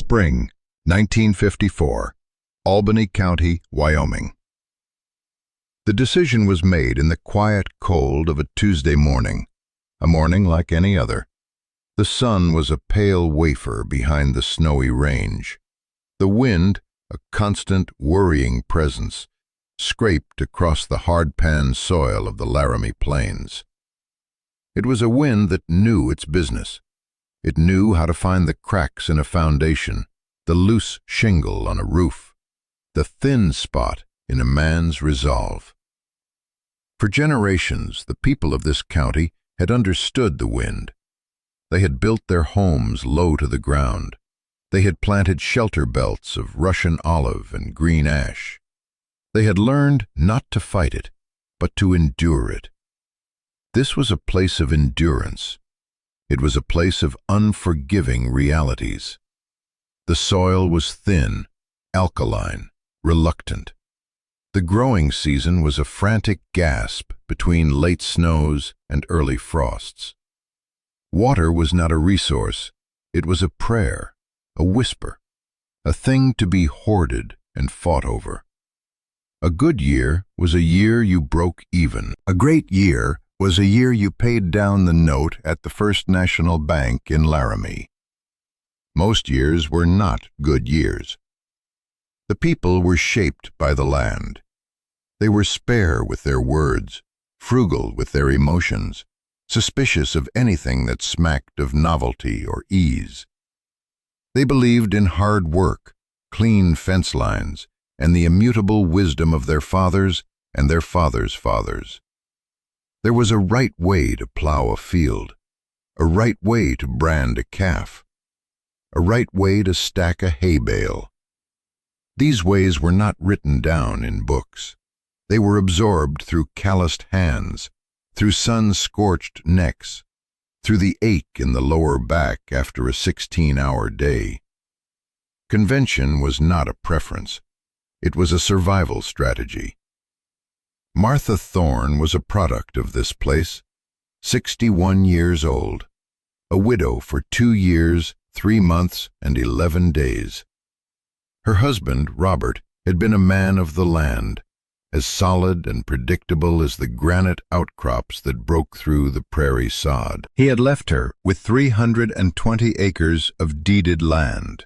Spring, 1954, Albany County, Wyoming. The decision was made in the quiet cold of a Tuesday morning, a morning like any other. The sun was a pale wafer behind the snowy range. The wind, a constant, worrying presence, scraped across the hard-pan soil of the Laramie Plains. It was a wind that knew its business. It knew how to find the cracks in a foundation, the loose shingle on a roof, the thin spot in a man's resolve. For generations, the people of this county had understood the wind. They had built their homes low to the ground. They had planted shelter belts of Russian olive and green ash. They had learned not to fight it, but to endure it. This was a place of endurance. It was a place of unforgiving realities. The soil was thin, alkaline, reluctant. The growing season was a frantic gasp between late snows and early frosts. Water was not a resource, it was a prayer, a whisper, a thing to be hoarded and fought over. A good year was a year you broke even. A great year was a year you paid down the note at the First National Bank in Laramie. Most years were not good years. The people were shaped by the land. They were spare with their words, frugal with their emotions, suspicious of anything that smacked of novelty or ease. They believed in hard work, clean fence lines, and the immutable wisdom of their fathers and their fathers' fathers. There was a right way to plow a field, a right way to brand a calf, a right way to stack a hay bale. These ways were not written down in books. They were absorbed through calloused hands, through sun-scorched necks, through the ache in the lower back after a 16-hour day. Convention was not a preference. It was a survival strategy. Martha Thorne was a product of this place, 61 years old, a widow for 2 years, 3 months, and 11 days. Her husband, Robert, had been a man of the land, as solid and predictable as the granite outcrops that broke through the prairie sod. He had left her with 320 acres of deeded land,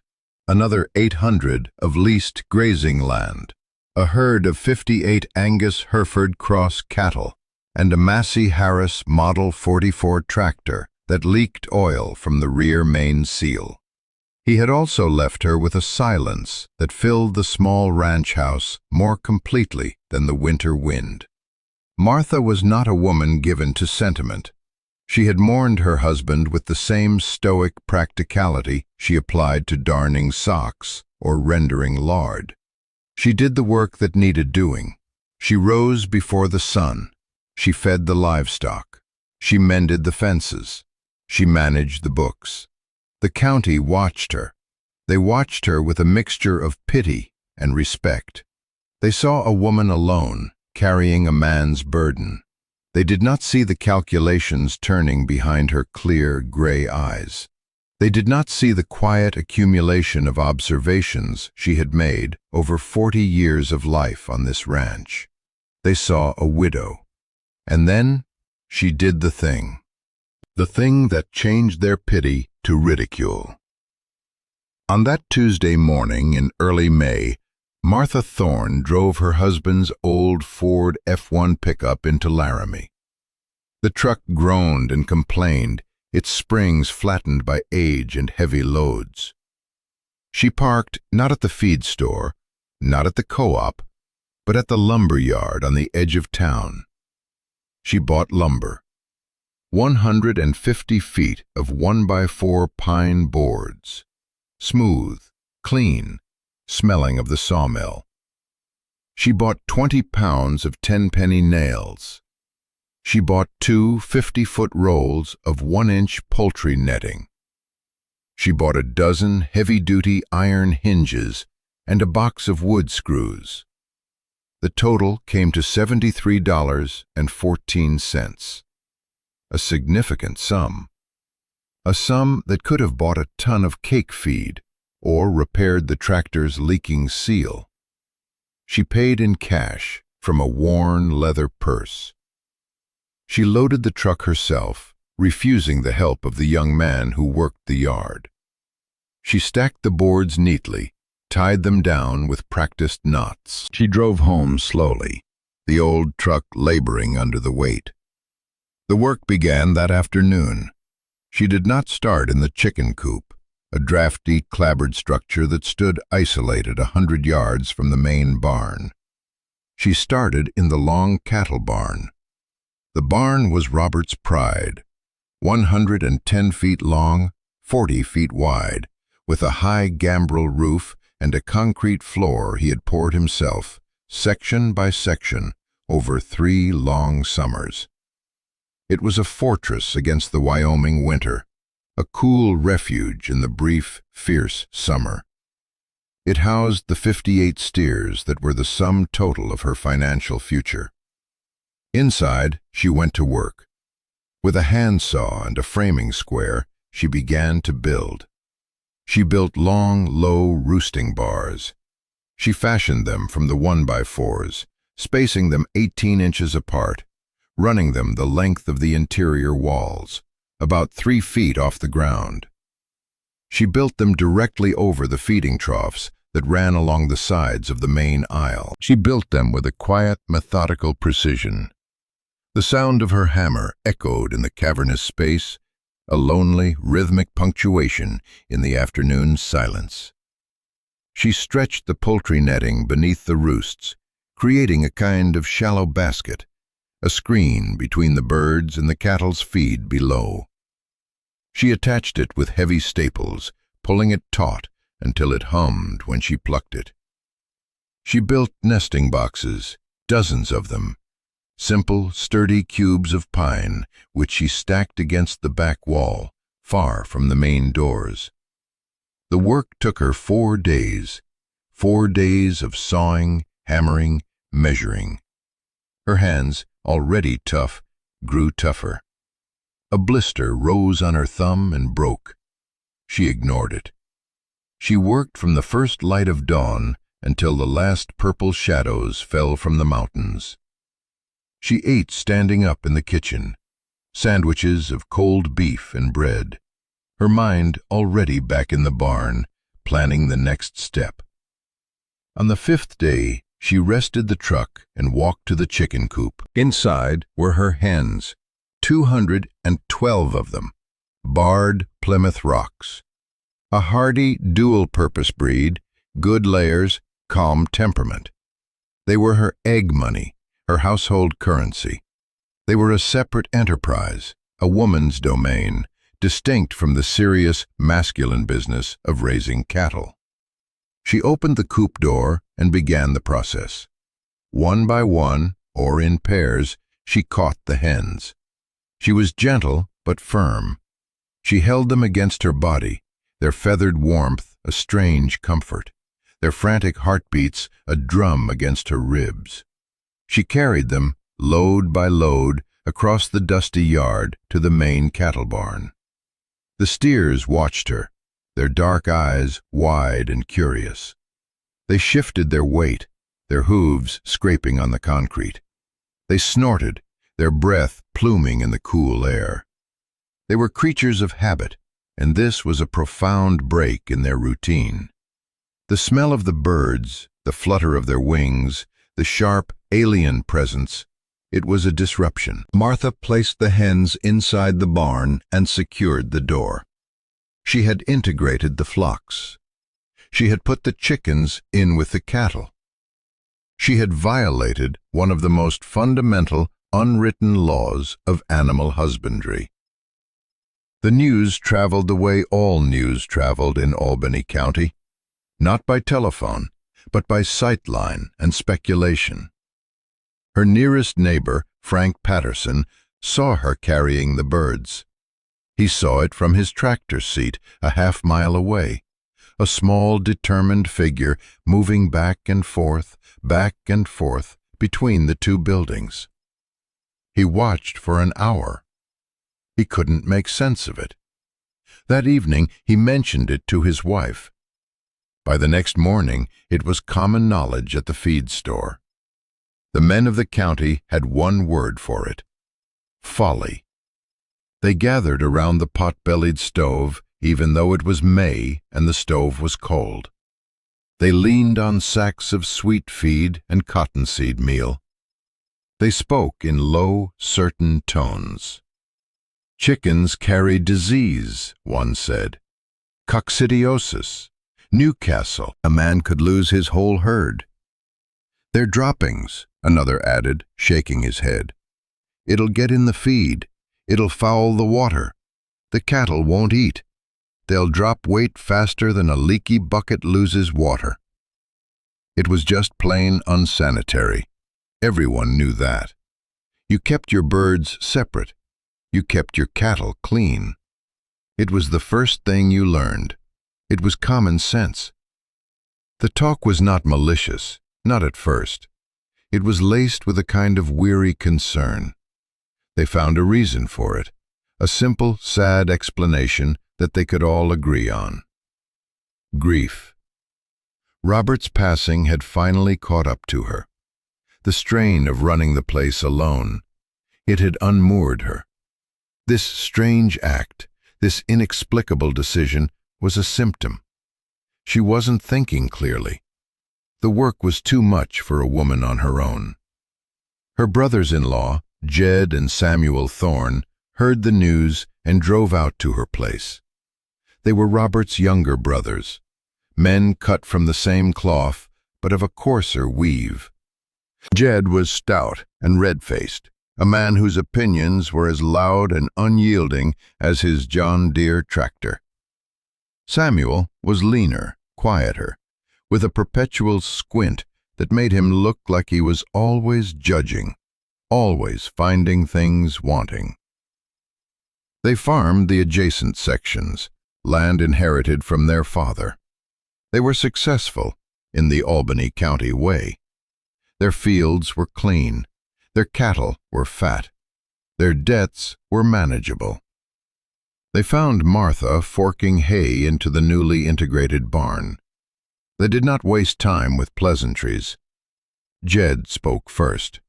another 800 of leased grazing land, a herd of 58 Angus Hereford Cross cattle, and a Massey Harris Model 44 tractor that leaked oil from the rear main seal. He had also left her with a silence that filled the small ranch house more completely than the winter wind. Martha was not a woman given to sentiment. She had mourned her husband with the same stoic practicality she applied to darning socks or rendering lard. She did the work that needed doing. She rose before the sun. She fed the livestock. She mended the fences. She managed the books. The county watched her. They watched her with a mixture of pity and respect. They saw a woman alone, carrying a man's burden. They did not see the calculations turning behind her clear, gray eyes. They did not see the quiet accumulation of observations she had made over 40 years of life on this ranch. They saw a widow. And then she did the thing that changed their pity to ridicule. On that Tuesday morning in early May, Martha Thorne drove her husband's old Ford F1 pickup into Laramie. The truck groaned and complained, its springs flattened by age and heavy loads. She parked not at the feed store, not at the co-op, but at the lumber yard on the edge of town. She bought lumber. 150 feet of 1x4 pine boards, smooth, clean, smelling of the sawmill. She bought 20 pounds of 10-penny nails. She bought 2 50-foot rolls of 1-inch poultry netting. She bought a dozen heavy-duty iron hinges and a box of wood screws. The total came to $73.14. A significant sum. A sum that could have bought a ton of cake feed or repaired the tractor's leaking seal. She paid in cash from a worn leather purse. She loaded the truck herself, refusing the help of the young man who worked the yard. She stacked the boards neatly, tied them down with practiced knots. She drove home slowly, the old truck laboring under the weight. The work began that afternoon. She did not start in the chicken coop, a drafty, clapboard structure that stood isolated 100 yards from the main barn. She started in the long cattle barn. The barn was Robert's pride, 110 feet long, 40 feet wide, with a high gambrel roof and a concrete floor he had poured himself, section by section, over 3 long summers. It was a fortress against the Wyoming winter, a cool refuge in the brief, fierce summer. It housed the 58 steers that were the sum total of her financial future. Inside, she went to work. With a handsaw and a framing square, she began to build. She built long, low roosting bars. She fashioned them from the 1x4s, spacing them 18 inches apart, running them the length of the interior walls, about 3 feet off the ground. She built them directly over the feeding troughs that ran along the sides of the main aisle. She built them with a quiet, methodical precision. The sound of her hammer echoed in the cavernous space, a lonely, rhythmic punctuation in the afternoon silence. She stretched the poultry netting beneath the roosts, creating a kind of shallow basket, a screen between the birds and the cattle's feed below. She attached it with heavy staples, pulling it taut until it hummed when she plucked it. She built nesting boxes, dozens of them, simple, sturdy cubes of pine which she stacked against the back wall, far from the main doors. The work took her 4 days, 4 days of sawing, hammering, measuring. Her hands, already tough, grew tougher. A blister rose on her thumb and broke. She ignored it. She worked from the first light of dawn until the last purple shadows fell from the mountains. She ate standing up in the kitchen, sandwiches of cold beef and bread, her mind already back in the barn, planning the next step. On the 5th day, she rested the truck and walked to the chicken coop. Inside were her hens, 212 of them, barred Plymouth Rocks. A hardy, dual-purpose breed, good layers, calm temperament. They were her egg money, her household currency. They were a separate enterprise, a woman's domain, distinct from the serious, masculine business of raising cattle. She opened the coop door and began the process. One by one, or in pairs, she caught the hens. She was gentle but firm. She held them against her body, their feathered warmth a strange comfort, their frantic heartbeats a drum against her ribs. She carried them, load by load, across the dusty yard to the main cattle barn. The steers watched her, their dark eyes wide and curious. They shifted their weight, their hooves scraping on the concrete. They snorted, their breath pluming in the cool air. They were creatures of habit, and this was a profound break in their routine. The smell of the birds, the flutter of their wings, the sharp, alien presence, it was a disruption. Martha placed the hens inside the barn and secured the door. She had integrated the flocks. She had put the chickens in with the cattle. She had violated one of the most fundamental, unwritten laws of animal husbandry. The news traveled the way all news traveled in Albany County, not by telephone, but by sightline and speculation. Her nearest neighbor, Frank Patterson, saw her carrying the birds. He saw it from his tractor seat a half-mile away, a small, determined figure moving back and forth between the two buildings. He watched for an hour. He couldn't make sense of it. That evening he mentioned it to his wife. By the next morning, it was common knowledge at the feed store. The men of the county had one word for it: folly. They gathered around the pot-bellied stove, even though it was May and the stove was cold. They leaned on sacks of sweet feed and cottonseed meal. They spoke in low, certain tones. Chickens carry disease, one said. Coccidiosis. Newcastle, a man could lose his whole herd. They're droppings, another added, shaking his head. It'll get in the feed. It'll foul the water. The cattle won't eat. They'll drop weight faster than a leaky bucket loses water. It was just plain unsanitary. Everyone knew that. You kept your birds separate. You kept your cattle clean. It was the first thing you learned. It was common sense. The talk was not malicious, not at first. It was laced with a kind of weary concern. They found a reason for it, a simple, sad explanation that they could all agree on. Grief. Robert's passing had finally caught up to her. The strain of running the place alone, it had unmoored her. This strange act, this inexplicable decision, was a symptom. She wasn't thinking clearly. The work was too much for a woman on her own. Her brothers-in-law, Jed and Samuel Thorne, heard the news and drove out to her place. They were Robert's younger brothers, men cut from the same cloth, but of a coarser weave. Jed was stout and red-faced, a man whose opinions were as loud and unyielding as his John Deere tractor. Samuel was leaner, quieter, with a perpetual squint that made him look like he was always judging, always finding things wanting. They farmed the adjacent sections, land inherited from their father. They were successful in the Albany County way. Their fields were clean, their cattle were fat, their debts were manageable. They found Martha forking hay into the newly integrated barn. They did not waste time with pleasantries. Jed spoke first.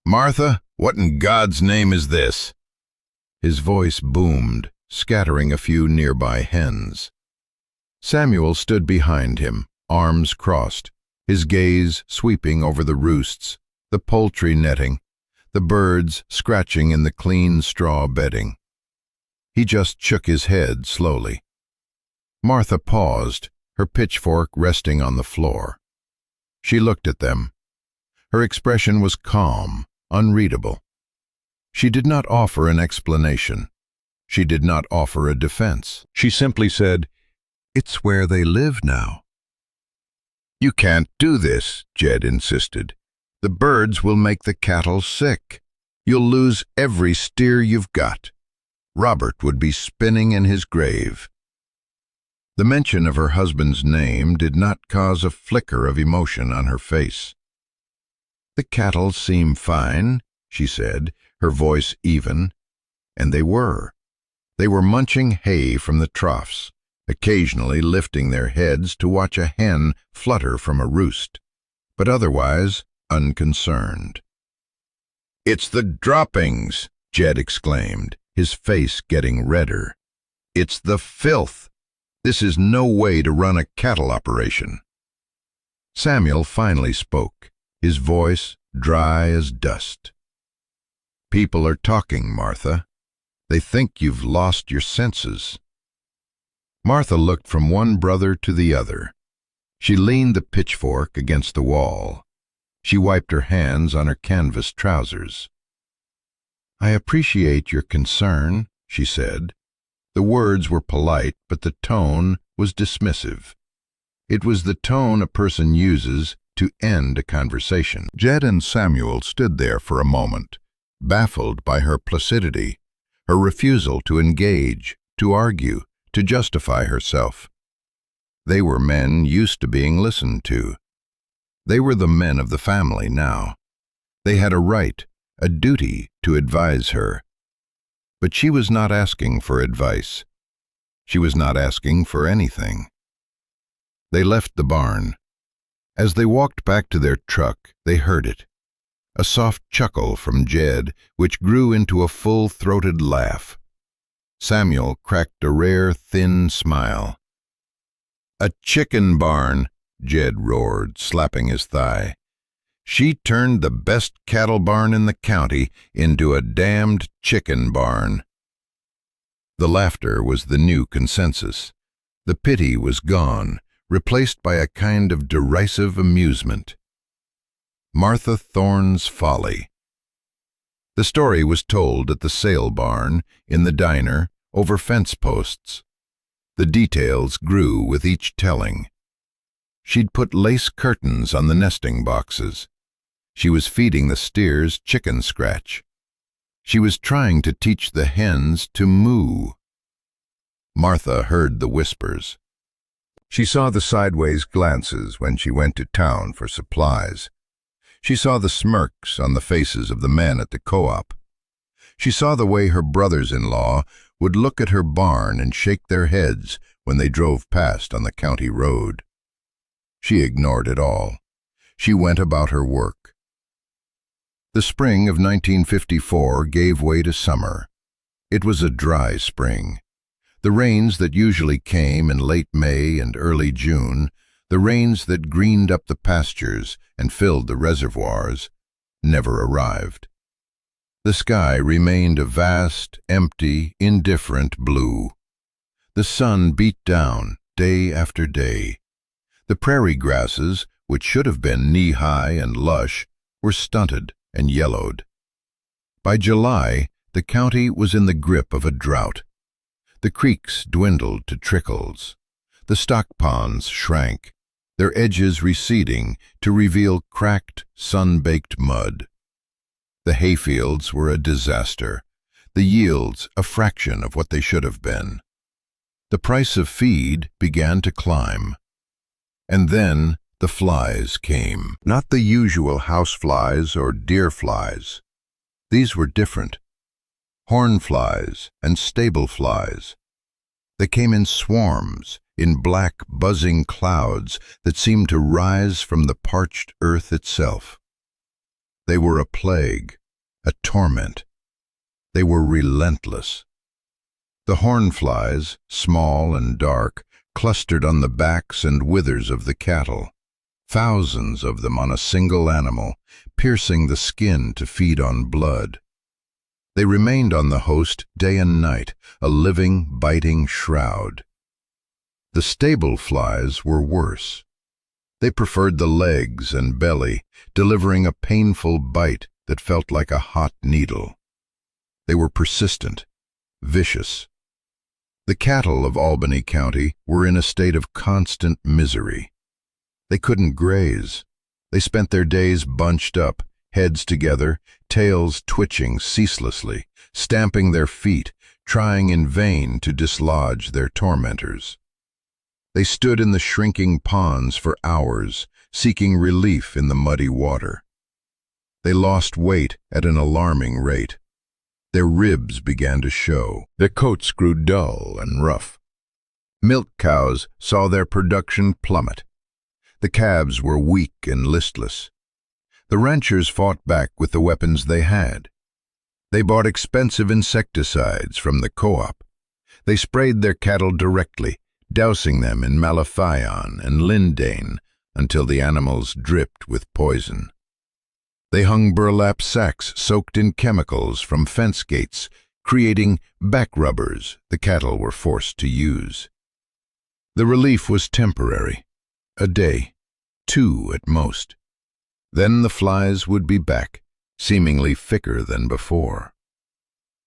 "Martha, what in God's name is this?" His voice boomed, scattering a few nearby hens. Samuel stood behind him, arms crossed, his gaze sweeping over the roosts, the poultry netting, the birds scratching in the clean straw bedding. He just shook his head slowly. Martha paused, her pitchfork resting on the floor. She looked at them. Her expression was calm, unreadable. She did not offer an explanation. She did not offer a defense. She simply said, "It's where they live now." "You can't do this," Jed insisted. "The birds will make the cattle sick. You'll lose every steer you've got." Robert would be spinning in his grave. The mention of her husband's name did not cause a flicker of emotion on her face. "The cattle seem fine," she said, her voice even. And they were. They were munching hay from the troughs, occasionally lifting their heads to watch a hen flutter from a roost, but otherwise unconcerned. "It's the droppings," Jed exclaimed, his face getting redder. "It's the filth. This is no way to run a cattle operation." Samuel finally spoke, his voice dry as dust. "People are talking, Martha. They think you've lost your senses." Martha looked from one brother to the other. She leaned the pitchfork against the wall. She wiped her hands on her canvas trousers. "I appreciate your concern," she said. The words were polite, but the tone was dismissive. It was the tone a person uses to end a conversation. Jed and Samuel stood there for a moment, baffled by her placidity, her refusal to engage, to argue, to justify herself. They were men used to being listened to. They were the men of the family now. They had a right, a duty to advise her. But she was not asking for advice. She was not asking for anything. They left the barn. As they walked back to their truck, they heard it. A soft chuckle from Jed, which grew into a full-throated laugh. Samuel cracked a rare, thin smile. "A chicken barn," Jed roared, slapping his thigh. "She turned the best cattle barn in the county into a damned chicken barn." The laughter was the new consensus. The pity was gone, replaced by a kind of derisive amusement. Martha Thorne's Folly. The story was told at the sale barn, in the diner, over fence posts. The details grew with each telling. She'd put lace curtains on the nesting boxes. She was feeding the steers chicken scratch. She was trying to teach the hens to moo. Martha heard the whispers. She saw the sideways glances when she went to town for supplies. She saw the smirks on the faces of the men at the co-op. She saw the way her brothers-in-law would look at her barn and shake their heads when they drove past on the county road. She ignored it all. She went about her work. The spring of 1954 gave way to summer. It was a dry spring. The rains that usually came in late May and early June, the rains that greened up the pastures and filled the reservoirs, never arrived. The sky remained a vast, empty, indifferent blue. The sun beat down day after day. The prairie grasses, which should have been knee-high and lush, were stunted and yellowed. By July, the county was in the grip of a drought. The creeks dwindled to trickles. The stock ponds shrank, their edges receding to reveal cracked, sun-baked mud. The hayfields were a disaster, the yields a fraction of what they should have been. The price of feed began to climb. And then the flies came. Not the usual house flies or deer flies. These were different. Horn flies and stable flies. They came in swarms, in black, buzzing clouds that seemed to rise from the parched earth itself. They were a plague, a torment. They were relentless. The horn flies, small and dark, clustered on the backs and withers of the cattle. Thousands of them on a single animal, piercing the skin to feed on blood. They remained on the host day and night, a living, biting shroud. The stable flies were worse. They preferred the legs and belly, delivering a painful bite that felt like a hot needle. They were persistent, vicious. The cattle of Albany County were in a state of constant misery. They couldn't graze. They spent their days bunched up, heads together, tails twitching ceaselessly, stamping their feet, trying in vain to dislodge their tormentors. They stood in the shrinking ponds for hours, seeking relief in the muddy water. They lost weight at an alarming rate. Their ribs began to show. Their coats grew dull and rough. Milk cows saw their production plummet. The calves were weak and listless. The ranchers fought back with the weapons they had. They bought expensive insecticides from the co-op. They sprayed their cattle directly, dousing them in malathion and lindane until the animals dripped with poison. They hung burlap sacks soaked in chemicals from fence gates, creating back rubbers the cattle were forced to use. The relief was temporary, a day, 2 at most. Then the flies would be back, seemingly thicker than before.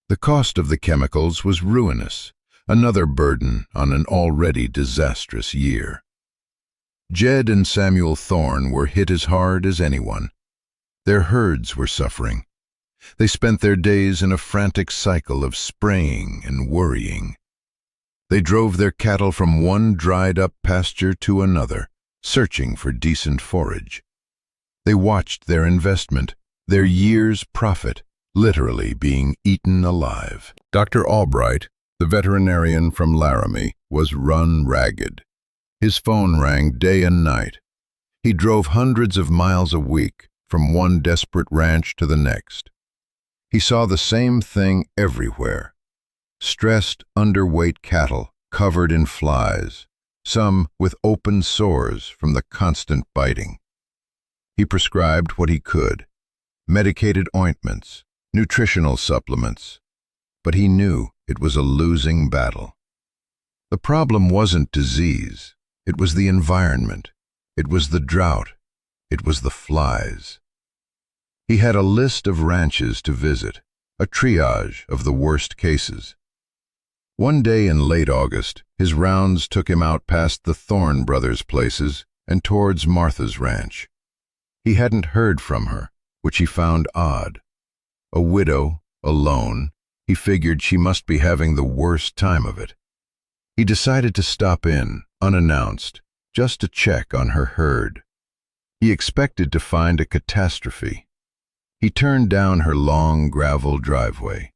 The cost of the chemicals was ruinous, another burden on an already disastrous year. Jed and Samuel Thorne were hit as hard as anyone. Their herds were suffering. They spent their days in a frantic cycle of spraying and worrying. They drove their cattle from one dried-up pasture to another, searching for decent forage. They watched their investment, their year's profit, literally being eaten alive. Dr. Albright, the veterinarian from Laramie, was run ragged. His phone rang day and night. He drove hundreds of miles a week from one desperate ranch to the next. He saw the same thing everywhere. Stressed, underweight cattle covered in flies, some with open sores from the constant biting. He prescribed what he could, medicated ointments, nutritional supplements, but he knew it was a losing battle. The problem wasn't disease, it was the environment, it was the drought, it was the flies. He had a list of ranches to visit, a triage of the worst cases. One day in late August, his rounds took him out past the Thorne brothers' places and towards Martha's ranch. He hadn't heard from her, which he found odd. A widow, alone, he figured she must be having the worst time of it. He decided to stop in, unannounced, just to check on her herd. He expected to find a catastrophe. He turned down her long gravel driveway.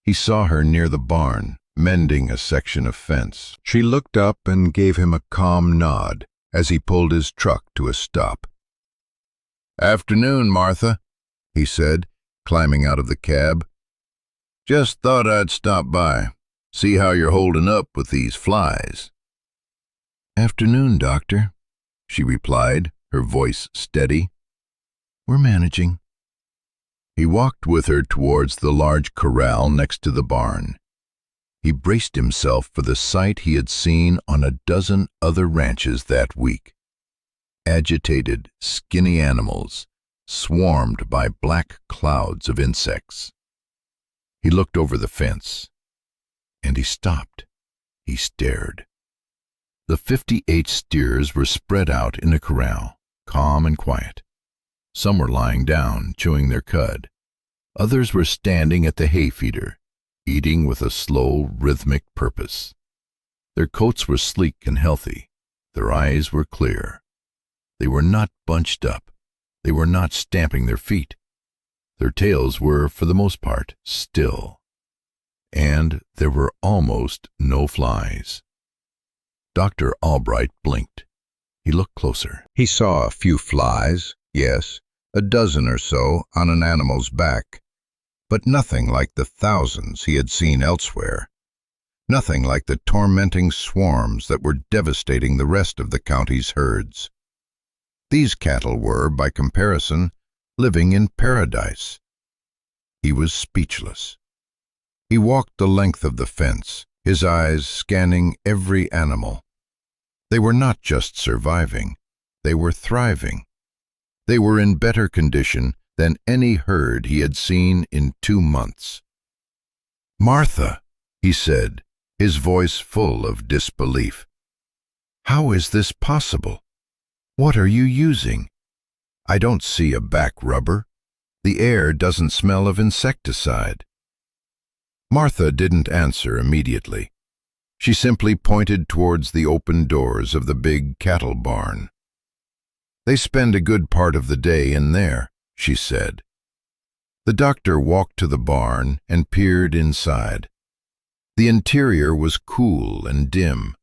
He saw her near the barn, mending a section of fence. She looked up and gave him a calm nod as he pulled his truck to a stop. "Afternoon, Martha," he said, climbing out of the cab. "Just thought I'd stop by, see how you're holding up with these flies." "Afternoon, Doctor," she replied, her voice steady. "We're managing." He walked with her towards the large corral next to the barn. He braced himself for the sight he had seen on a dozen other ranches that week. Agitated, skinny animals, swarmed by black clouds of insects. He looked over the fence, and he stopped. He stared. The 58 steers were spread out in a corral, calm and quiet. Some were lying down, chewing their cud. Others were standing at the hay feeder, eating with a slow, rhythmic purpose. Their coats were sleek and healthy. Their eyes were clear. They were not bunched up. They were not stamping their feet. Their tails were, for the most part, still. And there were almost no flies. Dr. Albright blinked. He looked closer. He saw a few flies, yes, a dozen or so on an animal's back, but nothing like the thousands he had seen elsewhere. Nothing like the tormenting swarms that were devastating the rest of the county's herds. These cattle were, by comparison, living in paradise. He was speechless. He walked the length of the fence, his eyes scanning every animal. They were not just surviving, they were thriving. They were in better condition than any herd he had seen in 2 months. "Martha," he said, his voice full of disbelief. "How is this possible? What are you using? I don't see a back rubber. The air doesn't smell of insecticide." Martha didn't answer immediately. She simply pointed towards the open doors of the big cattle barn. "They spend a good part of the day in there," she said. The doctor walked to the barn and peered inside. The interior was cool and dim,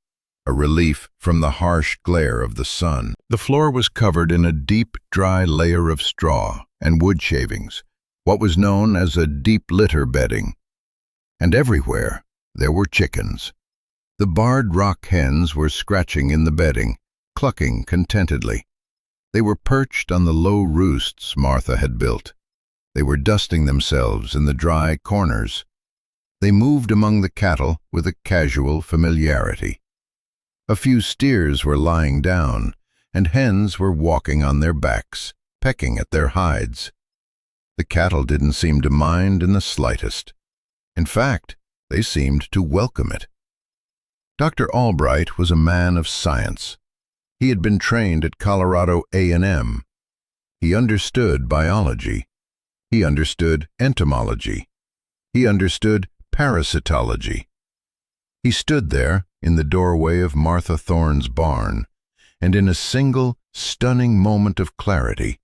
a relief from the harsh glare of the sun. The floor was covered in a deep, dry layer of straw and wood shavings, what was known as a deep litter bedding. And everywhere there were chickens. The barred rock hens were scratching in the bedding, clucking contentedly. They were perched on the low roosts Martha had built. They were dusting themselves in the dry corners. They moved among the cattle with a casual familiarity. A few steers were lying down, and hens were walking on their backs, pecking at their hides. The cattle didn't seem to mind in the slightest. In fact, they seemed to welcome it. Dr. Albright was a man of science. He had been trained at Colorado A&M. He understood biology. He understood entomology. He understood parasitology. He stood there in the doorway of Martha Thorne's barn, and in a single, stunning moment of clarity,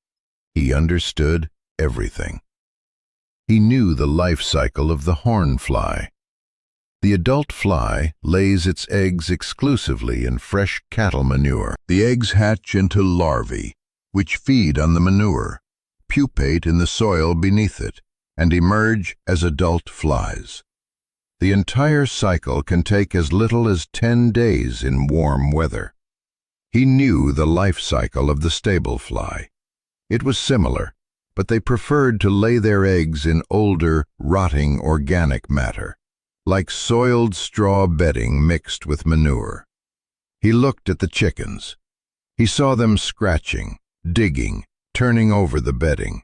he understood everything. He knew the life cycle of the hornfly. The adult fly lays its eggs exclusively in fresh cattle manure. The eggs hatch into larvae, which feed on the manure, pupate in the soil beneath it, and emerge as adult flies. The entire cycle can take as little as 10 days in warm weather. He knew the life cycle of the stable fly. It was similar, but they preferred to lay their eggs in older, rotting organic matter, like soiled straw bedding mixed with manure. He looked at the chickens. He saw them scratching, digging, turning over the bedding.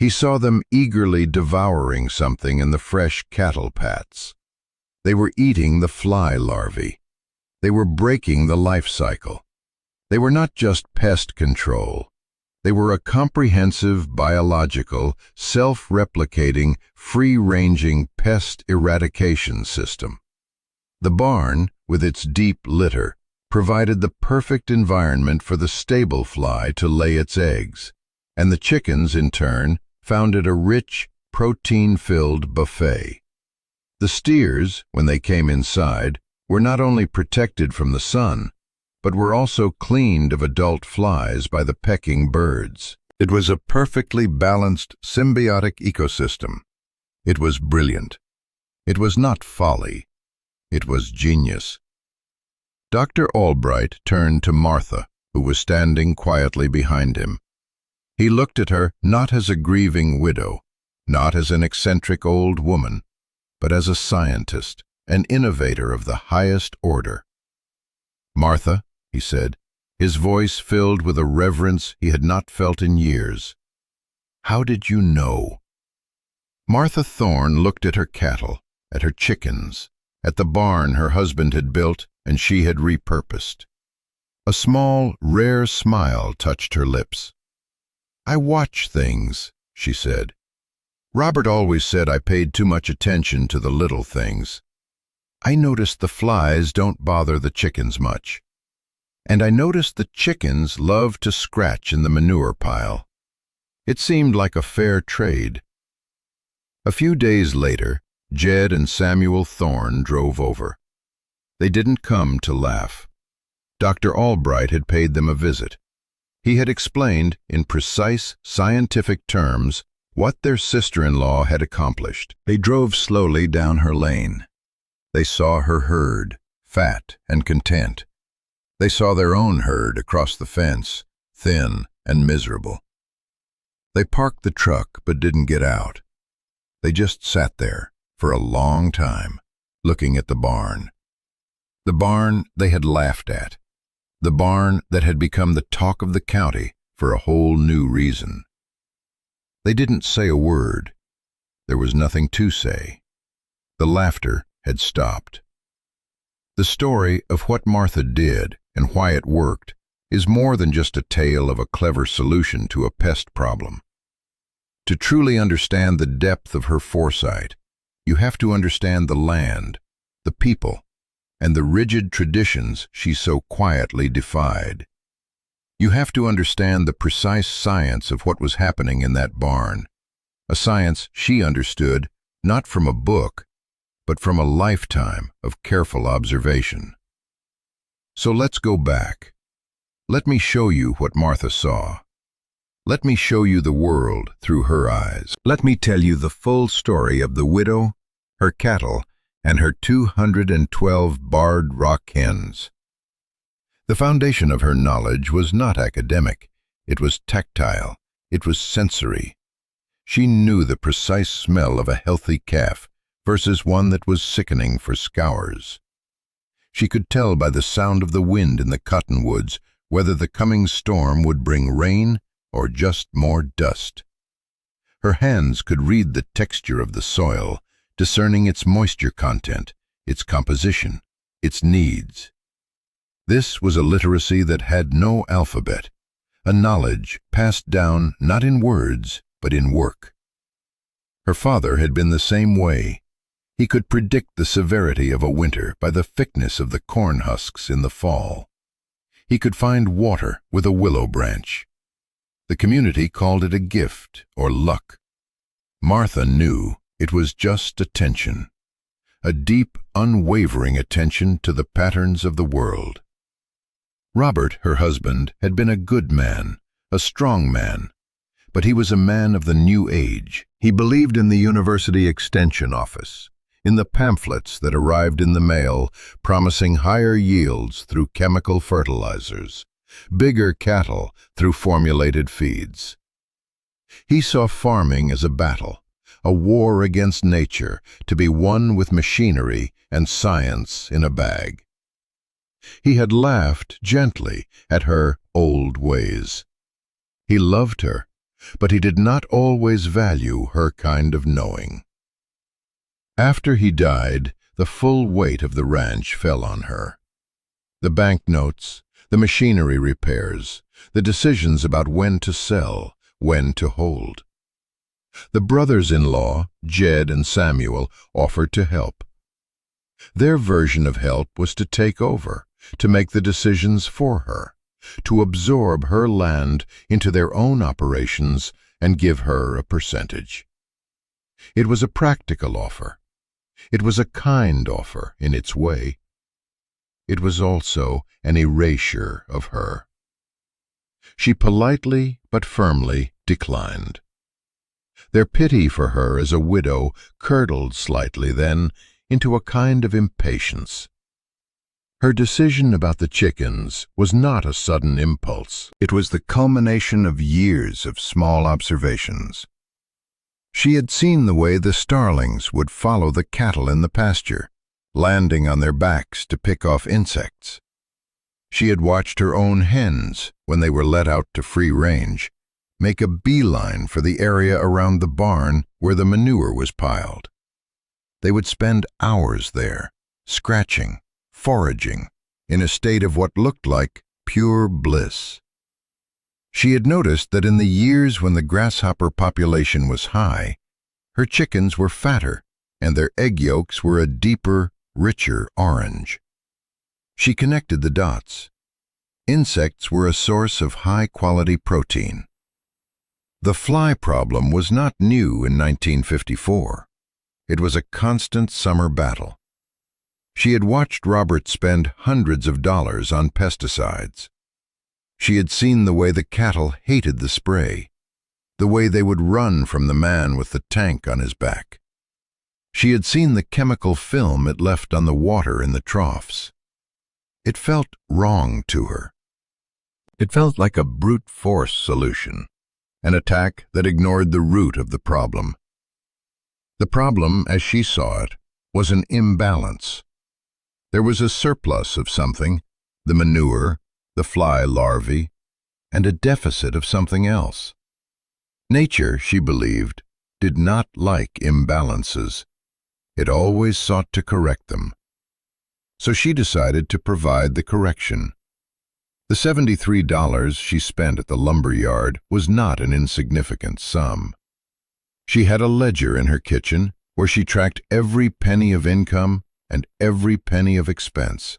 He saw them eagerly devouring something in the fresh cattle pats. They were eating the fly larvae. They were breaking the life cycle. They were not just pest control. They were a comprehensive, biological, self-replicating, free-ranging pest eradication system. The barn, with its deep litter, provided the perfect environment for the stable fly to lay its eggs, and the chickens, in turn, found it a rich, protein-filled buffet. The steers, when they came inside, were not only protected from the sun, but were also cleaned of adult flies by the pecking birds. It was a perfectly balanced, symbiotic ecosystem. It was brilliant. It was not folly. It was genius. Dr. Albright turned to Martha, who was standing quietly behind him. He looked at her not as a grieving widow, not as an eccentric old woman, but as a scientist, an innovator of the highest order. "Martha," he said, his voice filled with a reverence he had not felt in years, "how did you know?" Martha Thorne looked at her cattle, at her chickens, at the barn her husband had built and she had repurposed. A small, rare smile touched her lips. "I watch things," she said. "Robert always said I paid too much attention to the little things. I noticed the flies don't bother the chickens much. And I noticed the chickens love to scratch in the manure pile. It seemed like a fair trade." A few days later, Jed and Samuel Thorne drove over. They didn't come to laugh. Dr. Albright had paid them a visit. He had explained, in precise, scientific terms, what their sister-in-law had accomplished. They drove slowly down her lane. They saw her herd, fat and content. They saw their own herd across the fence, thin and miserable. They parked the truck but didn't get out. They just sat there for a long time, looking at the barn. The barn they had laughed at. The barn that had become the talk of the county for a whole new reason. They didn't say a word. There was nothing to say. The laughter had stopped. The story of what Martha did and why it worked is more than just a tale of a clever solution to a pest problem. To truly understand the depth of her foresight, you have to understand the land, the people, and the rigid traditions she so quietly defied. You have to understand the precise science of what was happening in that barn, a science she understood not from a book, but from a lifetime of careful observation. So let's go back. Let me show you what Martha saw. Let me show you the world through her eyes. Let me tell you the full story of the widow, her cattle, and her 212 barred rock hens. The foundation of her knowledge was not academic. It was tactile. It was sensory. She knew the precise smell of a healthy calf versus one that was sickening for scours. She could tell by the sound of the wind in the cottonwoods whether the coming storm would bring rain or just more dust. Her hands could read the texture of the soil, discerning its moisture content, its composition, its needs. This was a literacy that had no alphabet, a knowledge passed down not in words, but in work. Her father had been the same way. He could predict the severity of a winter by the thickness of the corn husks in the fall. He could find water with a willow branch. The community called it a gift or luck. Martha knew it was just attention. a deep, unwavering attention to the patterns of the world. Robert, her husband, had been a good man, a strong man, but he was a man of the new age. He believed in the university extension office, in the pamphlets that arrived in the mail promising higher yields through chemical fertilizers, bigger cattle through formulated feeds. He saw farming as a battle, a war against nature to be won with machinery and science in a bag. He had laughed gently at her old ways. He loved her, but he did not always value her kind of knowing. After he died, the full weight of the ranch fell on her. The banknotes, the machinery repairs, the decisions about when to sell, when to hold. The brothers-in-law, Jed and Samuel, offered to help. Their version of help was to take over, to make the decisions for her, to absorb her land into their own operations and give her a percentage. It was a practical offer. It was a kind offer in its way. It was also an erasure of her. She politely but firmly declined. Their pity for her as a widow curdled slightly then into a kind of impatience. Her decision about the chickens was not a sudden impulse. It was the culmination of years of small observations. She had seen the way the starlings would follow the cattle in the pasture, landing on their backs to pick off insects. She had watched her own hens, when they were let out to free range, make a beeline for the area around the barn where the manure was piled. They would spend hours there, scratching, foraging, in a state of what looked like pure bliss. She had noticed that in the years when the grasshopper population was high, her chickens were fatter and their egg yolks were a deeper, richer orange. She connected the dots. Insects were a source of high-quality protein. The fly problem was not new in 1954. It was a constant summer battle. She had watched Robert spend hundreds of dollars on pesticides. She had seen the way the cattle hated the spray, the way they would run from the man with the tank on his back. She had seen the chemical film it left on the water in the troughs. It felt wrong to her. It felt like a brute force solution, an attack that ignored the root of the problem. The problem, as she saw it, was an imbalance. There was a surplus of something, the manure, the fly larvae, and a deficit of something else. Nature, she believed, did not like imbalances. It always sought to correct them. So she decided to provide the correction. The $73 she spent at the lumber yard was not an insignificant sum. She had a ledger in her kitchen where she tracked every penny of income and every penny of expense.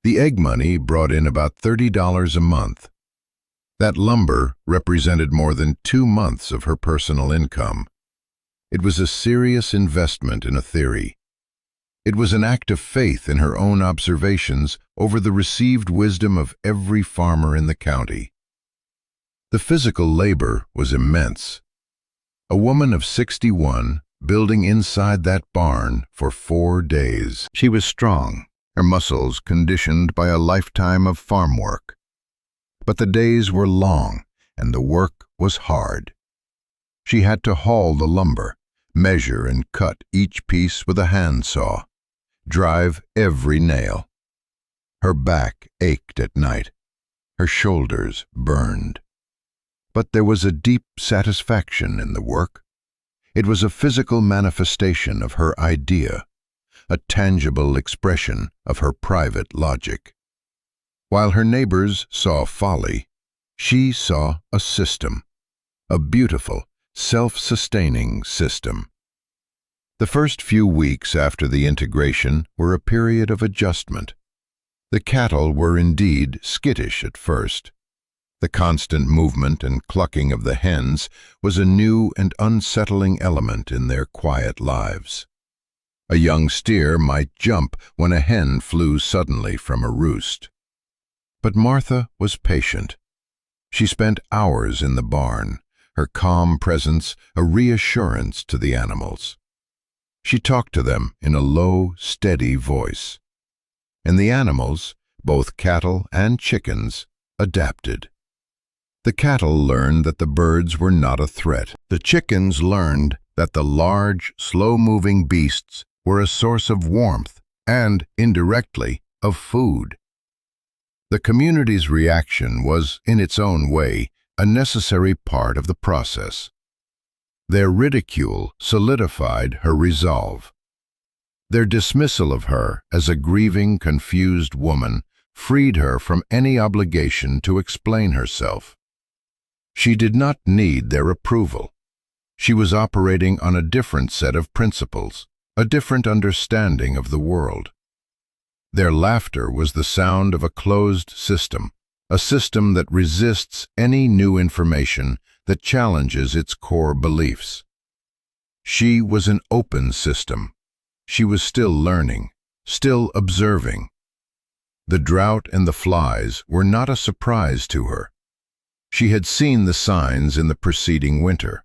The egg money brought in about $30 a month. That lumber represented more than 2 months of her personal income. It was a serious investment in a theory. It was an act of faith in her own observations over the received wisdom of every farmer in the county. The physical labor was immense. A woman of 61 building inside that barn for 4 days. She was strong, her muscles conditioned by a lifetime of farm work. But the days were long and the work was hard. She had to haul the lumber, measure and cut each piece with a handsaw, drive every nail. Her back ached at night. Her shoulders burned. But there was a deep satisfaction in the work. It was a physical manifestation of her idea, a tangible expression of her private logic. While her neighbors saw folly, she saw a system, a beautiful, self-sustaining system. The first few weeks after the integration were a period of adjustment. The cattle were indeed skittish at first. The constant movement and clucking of the hens was a new and unsettling element in their quiet lives. A young steer might jump when a hen flew suddenly from a roost. But Martha was patient. She spent hours in the barn, her calm presence a reassurance to the animals. She talked to them in a low, steady voice. And the animals, both cattle and chickens, adapted. The cattle learned that the birds were not a threat. The chickens learned that the large, slow-moving beasts were a source of warmth and, indirectly, of food. The community's reaction was, in its own way, a necessary part of the process. Their ridicule solidified her resolve. Their dismissal of her as a grieving, confused woman freed her from any obligation to explain herself. She did not need their approval. She was operating on a different set of principles, a different understanding of the world. Their laughter was the sound of a closed system, a system that resists any new information that challenges its core beliefs. She was an open system. She was still learning, still observing. The drought and the flies were not a surprise to her. She had seen the signs in the preceding winter.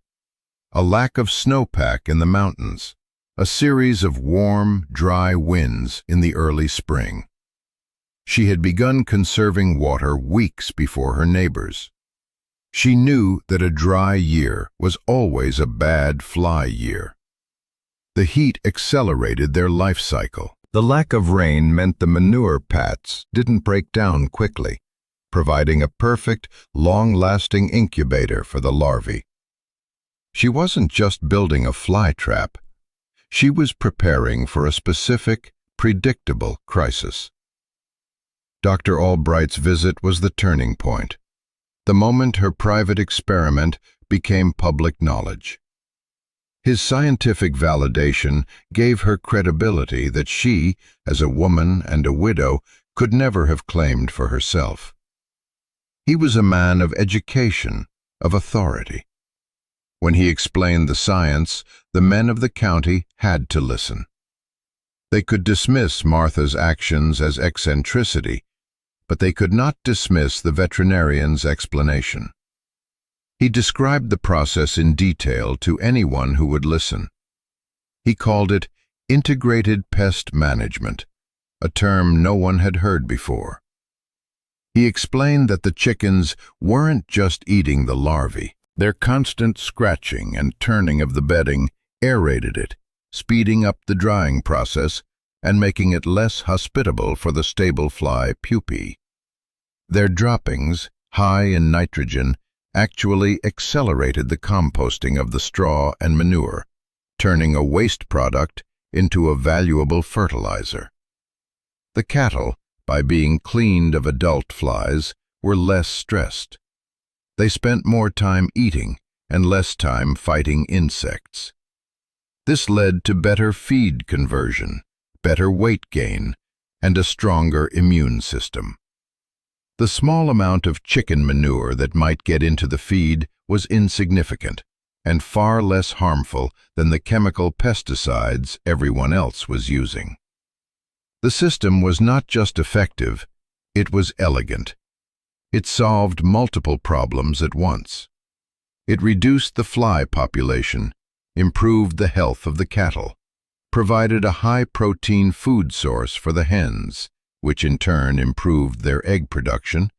A lack of snowpack in the mountains, a series of warm, dry winds in the early spring. She had begun conserving water weeks before her neighbors. She knew that a dry year was always a bad fly year. The heat accelerated their life cycle. The lack of rain meant the manure pats didn't break down quickly, providing a perfect, long-lasting incubator for the larvae. She wasn't just building a fly trap. She was preparing for a specific, predictable crisis. Dr. Albright's visit was the turning point, the moment her private experiment became public knowledge. His scientific validation gave her credibility that she, as a woman and a widow, could never have claimed for herself. He was a man of education, of authority. When he explained the science, the men of the county had to listen. They could dismiss Martha's actions as eccentricity, but they could not dismiss the veterinarian's explanation. He described the process in detail to anyone who would listen. He called it integrated pest management, a term no one had heard before. He explained that the chickens weren't just eating the larvae. Their constant scratching and turning of the bedding aerated it, speeding up the drying process and making it less hospitable for the stable fly pupae. Their droppings, high in nitrogen, actually accelerated the composting of the straw and manure, turning a waste product into a valuable fertilizer. The cattle, by being cleaned of adult flies, were less stressed. They spent more time eating and less time fighting insects. This led to better feed conversion, better weight gain, and a stronger immune system. The small amount of chicken manure that might get into the feed was insignificant and far less harmful than the chemical pesticides everyone else was using. The system was not just effective, it was elegant. It solved multiple problems at once. It reduced the fly population, improved the health of the cattle, provided a high-protein food source for the hens, which in turn improved their egg production,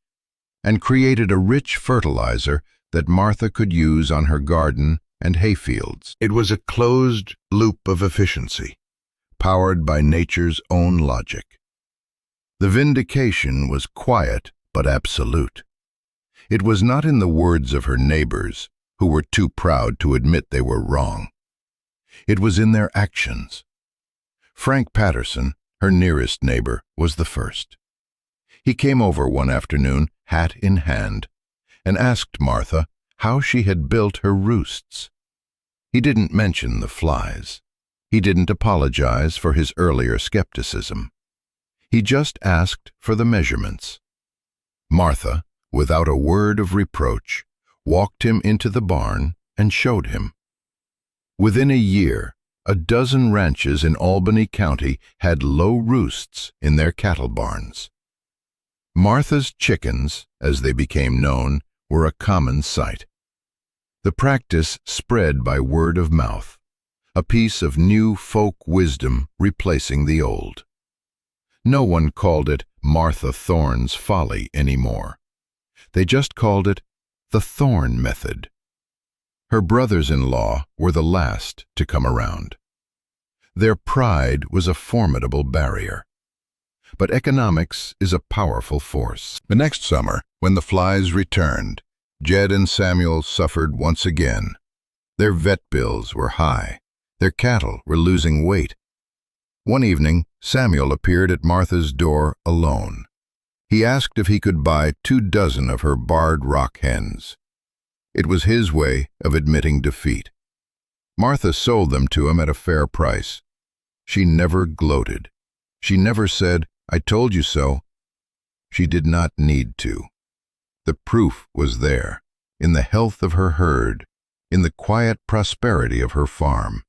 and created a rich fertilizer that Martha could use on her garden and hayfields. It was a closed loop of efficiency, powered by nature's own logic. The vindication was quiet but absolute. It was not in the words of her neighbors, who were too proud to admit they were wrong. It was in their actions. Frank Patterson, her nearest neighbor, was the first. He came over one afternoon, hat in hand, and asked Martha how she had built her roosts. He didn't mention the flies. He didn't apologize for his earlier skepticism. He just asked for the measurements. Martha, without a word of reproach, walked him into the barn and showed him. Within a year, a dozen ranches in Albany County had low roosts in their cattle barns. Martha's chickens, as they became known, were a common sight. The practice spread by word of mouth, a piece of new folk wisdom replacing the old. No one called it Martha Thorne's folly anymore. They just called it the Thorne method. Her brothers-in-law were the last to come around. Their pride was a formidable barrier. But economics is a powerful force. The next summer, when the flies returned, Jed and Samuel suffered once again. Their vet bills were high. Their cattle were losing weight. One evening, Samuel appeared at Martha's door alone. He asked if he could buy 24 of her barred rock hens. It was his way of admitting defeat. Martha sold them to him at a fair price. She never gloated. She never said, "I told you so." She did not need to. The proof was there, in the health of her herd, in the quiet prosperity of her farm.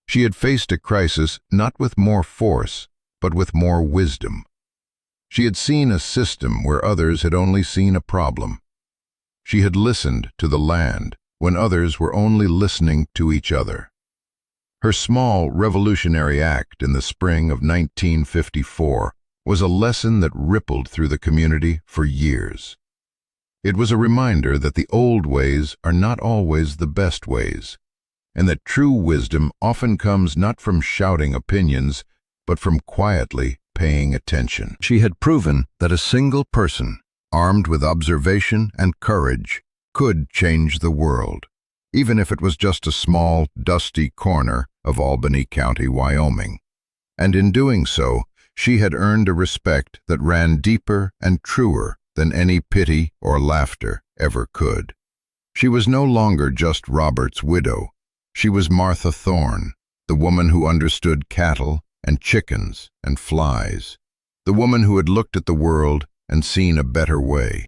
She had faced a crisis not with more force, but with more wisdom. She had seen a system where others had only seen a problem. She had listened to the land when others were only listening to each other. Her small revolutionary act in the spring of 1954 was a lesson that rippled through the community for years. It was a reminder that the old ways are not always the best ways, and that true wisdom often comes not from shouting opinions, but from quietly paying attention. She had proven that a single person, armed with observation and courage, could change the world, even if it was just a small, dusty corner of Albany County, Wyoming. And in doing so, she had earned a respect that ran deeper and truer than any pity or laughter ever could. She was no longer just Robert's widow. She was Martha Thorne, the woman who understood cattle and chickens and flies, the woman who had looked at the world and seen a better way.